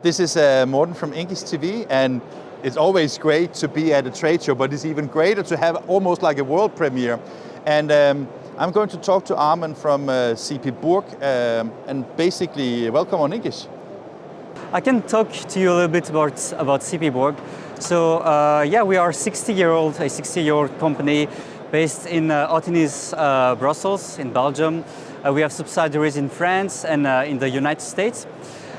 This is Morten from INKISH TV, and it's always great to be at a trade show, but it's even greater to have almost like a world premiere. And I'm going to talk to Armen from CP Bourg, and basically welcome on INKISH. I can talk to you a little bit about CP Bourg. So yeah, we are a 60-year-old company based in Ottenys, Brussels, in Belgium. We have subsidiaries in France and in the United States.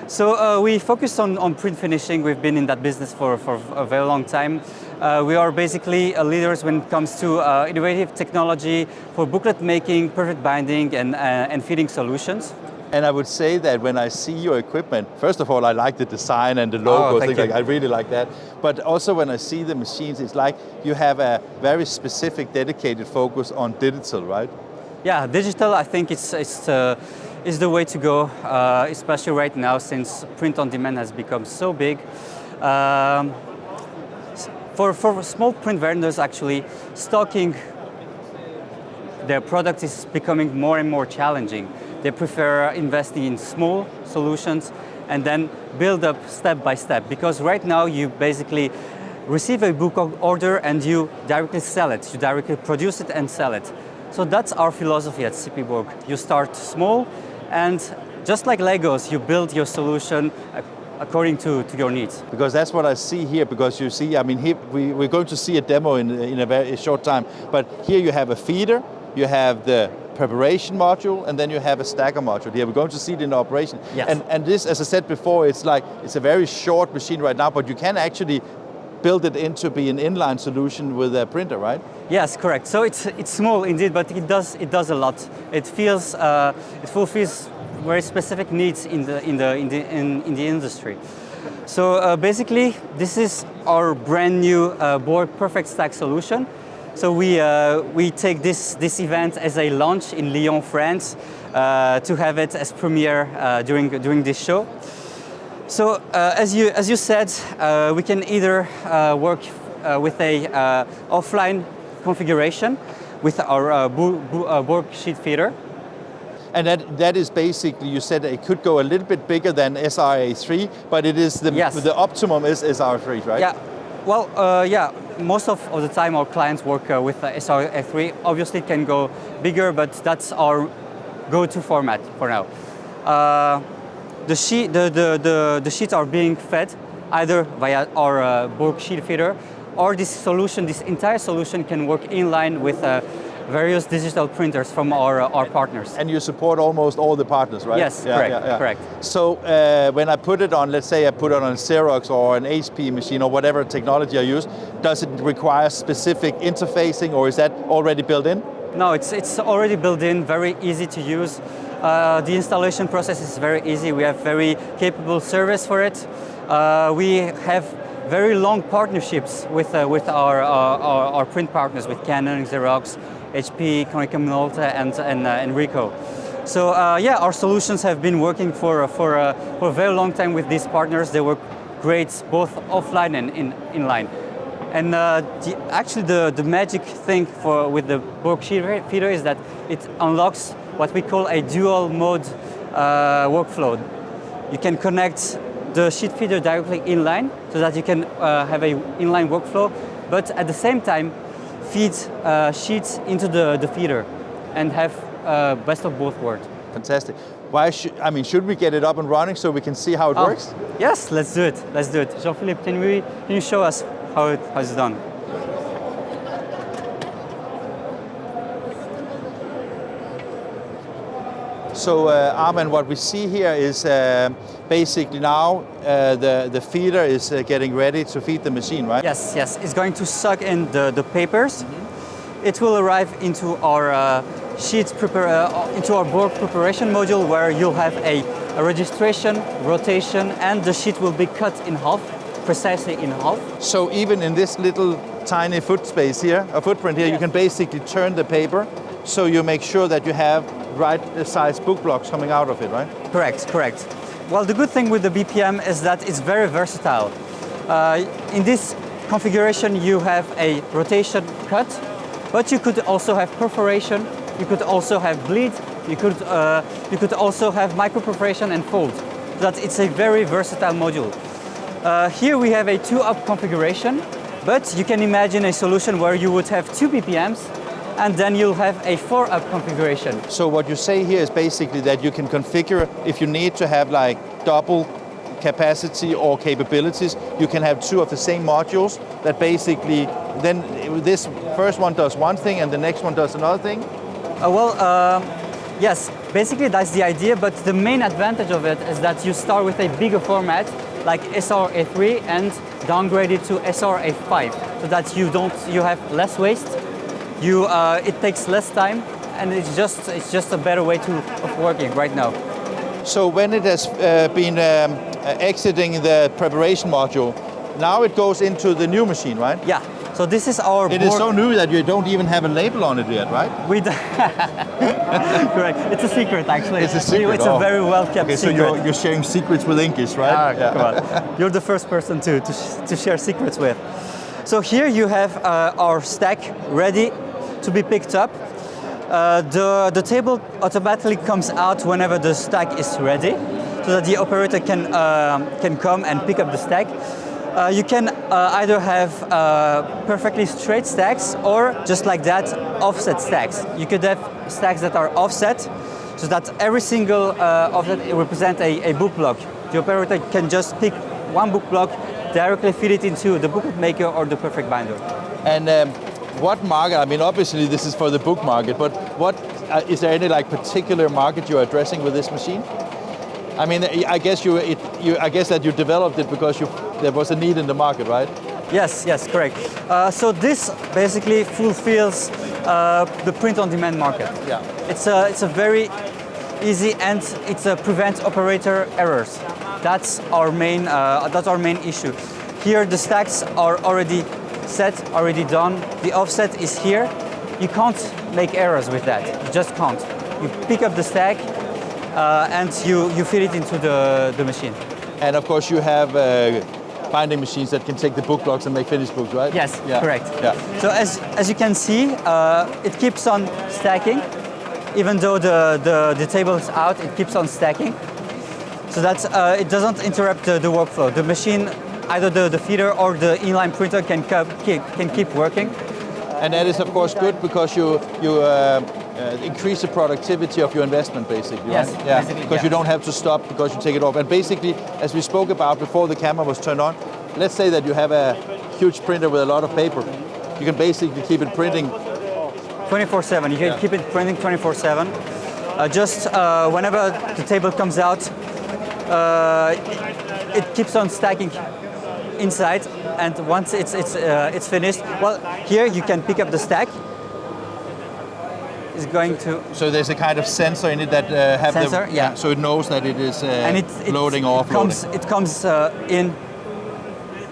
So we focus on print finishing. We've been in that business for a very long time. We are basically leaders when it comes to innovative technology for booklet making, perfect binding, and feeding solutions. And I would say that when I see your equipment, first of all, I like the design and the logo. I really like that. But also when I see the machines, it's like you have a very specific, dedicated focus on digital, right? Yeah, digital, I think is the way to go, especially right now since print on demand has become so big. For small print vendors, actually, stocking their product is becoming more and more challenging. They prefer investing in small solutions and then build up step by step, because right now you basically receive a book order and you directly sell it. You directly produce it and sell it. So that's our philosophy at CP Bourg. You start small, and just like Legos, you build your solution according to your needs. Because that's what I see here, because you see, I mean, here we're going to see a demo in a very short time, but here you have a feeder, you have the preparation module, and then you have a stacker module here. We're going to see it in operation. Yes. And this, as I said before, it's a very short machine right now, but you can actually build it into be an inline solution with a printer, right? Yes, correct. So it's small indeed, but it does a lot. It fulfills very specific needs in the industry. So basically, this is our brand new Bourg Perfect Stack solution. So we take this event as a launch in Lyon, France, to have it as premiere during this show. So as you said, we can either work with a offline configuration with our Bourg sheet feeder. And that is basically, you said it could go a little bit bigger than SRA3, but it is the optimum is SRA3, right? Yeah. Well, yeah. Most of the time, our clients work with SRA3. Obviously, it can go bigger, but that's our go-to format for now. The sheets are being fed either via our Bourg sheet feeder, or this entire solution can work in line with various digital printers from our partners. And you support almost all the partners, right? Yes, correct. So when I put it on, let's say I put it on a Xerox or an HP machine or whatever technology I use, does it require specific interfacing, or is that already built in? No, it's already built in, very easy to use. The installation process is very easy. We have very capable service for it. We have very long partnerships with our print partners, with Canon, Xerox, HP, Konica Minolta, and Ricoh. So yeah, our solutions have been working for a very long time with these partners. They work great both offline and inline. And actually the magic thing with the Bourg sheet feeder is that it unlocks what we call a dual mode workflow. You can connect the sheet feeder directly inline so that you can have an inline workflow, but at the same time feed sheets into the feeder and have best of both worlds. Fantastic. Should we get it up and running so we can see how it works? Yes, let's do it. Jean-Philippe, can you show us how it's done? So Armen, what we see here is basically now the feeder is getting ready to feed the machine, right? Yes. It's going to suck in the papers. Mm-hmm. It will arrive into our into our Bourg preparation module, where you'll have a registration, rotation, and the sheet will be cut in half, precisely in half. So even in this little tiny footprint here, yes, you can basically turn the paper, so you make sure that you have right size book blocks coming out of it, right? Correct. Well, the good thing with the BPM is that it's very versatile. In this configuration, you have a rotation cut, but you could also have perforation, you could also have bleed, you could also have micro perforation and fold. that it's a very versatile module. Here we have a 2-up configuration, but you can imagine a solution where you would have 2 BPMs and then you'll have a 4-up configuration. So what you say here is basically that you can configure, if you need to have like double capacity or capabilities, you can have 2 of the same modules that basically, then this first one does one thing and the next one does another thing? Yes, basically that's the idea, but the main advantage of it is that you start with a bigger format like SR-A3 and downgrade it to SR-A5, so that you have less waste, it takes less time, and it's just a better way of working right now. So when it has been exiting the preparation module, now it goes into the new machine, right? Yeah. So this is our It Bourg. is so new that you don't even have a label on it yet, right? Correct. It's a secret, actually. It's a secret. It's a very well kept secret. So you're sharing secrets with INKISH, right? Come on. You're the first person to share secrets with. So here you have our stack ready to be picked up. The table automatically comes out whenever the stack is ready, so that the operator can come and pick up the stack. You can either have perfectly straight stacks or just like that, offset stacks. You could have stacks that are offset, so that every single offset represents a book block. The operator can just pick one book block, directly feed it into the booklet maker or the perfect binder. And what market, I mean obviously this is for the book market, but is there any like particular market you're addressing with this machine? I mean, I guess that you developed it because there was a need in the market, right? Yes, correct. So this basically fulfills the print-on-demand market. Yeah. It's a very easy, and it prevents operator errors. That's our main issue. Here the stacks are already set, already done. The offset is here. You can't make errors with that. You just can't. You pick up the stack, and you feed it into the machine. And of course you have binding machines that can take the book blocks and make finished books, right? Yes, yeah. Correct. Yeah. So as you can see, it keeps on stacking. Even though the table is out, it keeps on stacking. So that it doesn't interrupt the workflow. The machine, either the feeder or the inline printer can keep working. And that is of course good because you increase the productivity of your investment, basically. Yes, right? Yeah. basically, because you don't have to stop because you take it off. And basically, as we spoke about before the camera was turned on, let's say that you have a huge printer with a lot of paper. You can basically keep it printing 24/7. You can keep it printing 24/7. Just whenever the table comes out, it keeps on stacking inside. And once it's finished, well, here you can pick up the stack. Is going to. So there's a kind of sensor in it that have sensor, yeah. So it knows that it is and loading or offloading. It comes in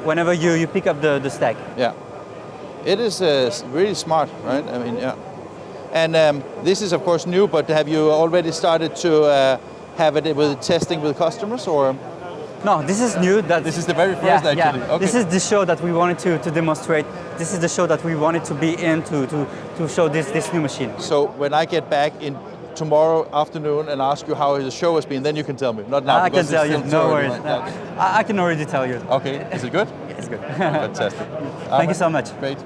whenever you pick up the stack. Yeah, it is really smart, right? I mean, yeah. And this is of course new, but have you already started to have it with testing with customers, or? No, this is new. This is the very first, actually. Yeah. Okay. This is the show that we wanted to demonstrate. This is the show that we wanted to be in to show this new machine. So when I get back in tomorrow afternoon and ask you how the show has been, then you can tell me. Not now. I can tell you. No worries. Right? I can already tell you. Okay. Is it good? It's good. Fantastic. Thank you so much. Great.